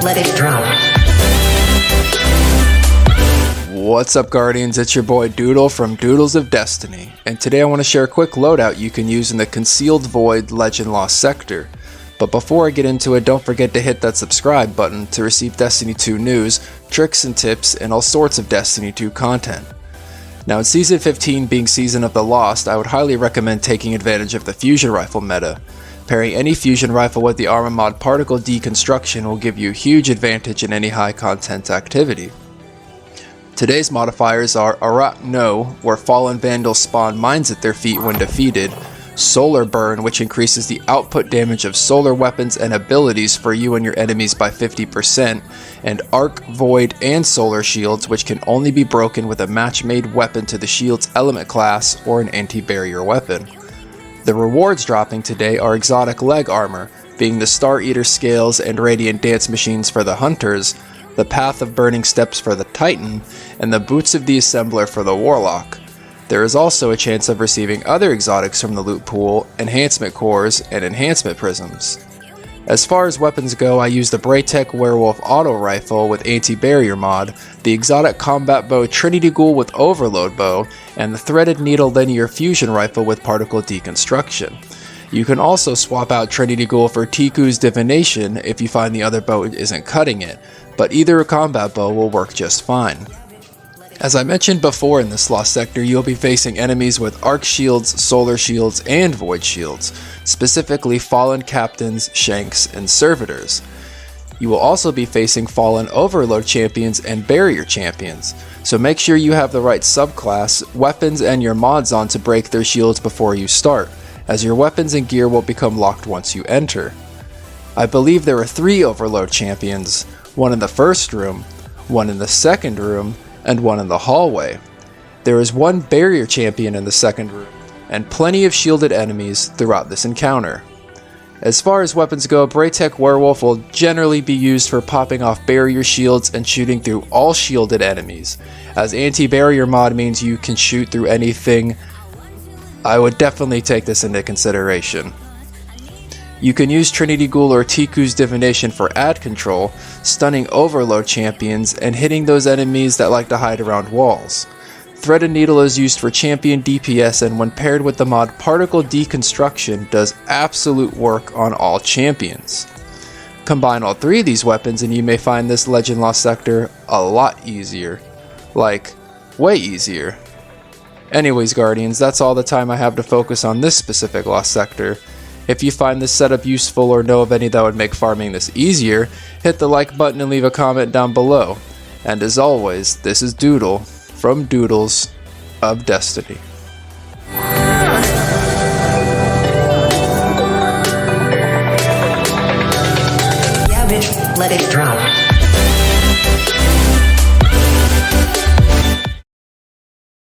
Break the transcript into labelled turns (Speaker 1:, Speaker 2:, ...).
Speaker 1: let it drop.
Speaker 2: What's up, Guardians? It's your boy Doodle from Doodles of Destiny, and today I want to share a quick loadout you can use in the Concealed Void Legend Lost sector. But before I get into it, don't forget to hit that subscribe button to receive Destiny 2 news, tricks and tips, and all sorts of Destiny 2 content. Now, in Season 15 being Season of the Lost, I would highly recommend taking advantage of the fusion rifle meta. Pairing any fusion rifle with the armor mod particle deconstruction will give you a huge advantage in any high content activity. Today's modifiers are Arach-NO, where Fallen Vandals Spawn mines at their feet when defeated, Solar Burn, which increases the output damage of solar weapons and abilities for you and your enemies by 50%, and Arc, Void, and Solar Shields, which can only be broken with a Matchmade weapon to the shield's element class or an anti-barrier weapon. The rewards dropping today are exotic leg armor, being the Star Eater scales and Radiant Dance machines for the Hunters, the Path of Burning Steps for the Titan, and the Boots of the Assembler for the Warlock. There is also a chance of receiving other exotics from the loot pool, enhancement cores, and enhancement prisms. As far as weapons go, I use the Braytech Werewolf Auto Rifle with Anti-Barrier mod, the exotic combat bow Trinity Ghoul with Overload Bow, and the Threaded Needle Linear Fusion Rifle with Particle Deconstruction. You can also swap out Trinity Ghoul for Tiku's Divination if you find the other bow isn't cutting it, but either combat bow will work just fine. As I mentioned before in this Lost sector, you'll be facing enemies with Arc Shields, Solar Shields, and Void Shields, specifically Fallen Captains, Shanks, and Servitors. You will also be facing Fallen Overload Champions and Barrier Champions, so make sure you have the right subclass, weapons, and your mods on to break their shields before you start, as your weapons and gear will become locked once you enter. I believe there are 3 Overload Champions, one in the first room, one in the second room, and one in the hallway. There is 1 Barrier Champion in the second room, and plenty of shielded enemies throughout this encounter. As far as weapons go, Braytech Werewolf will generally be used for popping off barrier shields and shooting through all shielded enemies, as anti-barrier mod means you can shoot through anything. I would definitely take this into consideration. You can use Trinity Ghoul or Tiku's Divination for ad control, stunning Overload Champions, and hitting those enemies that like to hide around walls. Threaded Needle is used for champion DPS, and when paired with the mod Particle Deconstruction, does absolute work on all champions. Combine all 3 of these weapons and you may find this Legend Lost sector a lot easier. Like, way easier. Anyways, Guardians, that's all the time I have to focus on this specific Lost sector. If you find this setup useful or know of any that would make farming this easier, hit the like button and leave a comment down below. And as always, this is Doodle from Doodles of Destiny.
Speaker 1: Yeah, bitch, let it drop.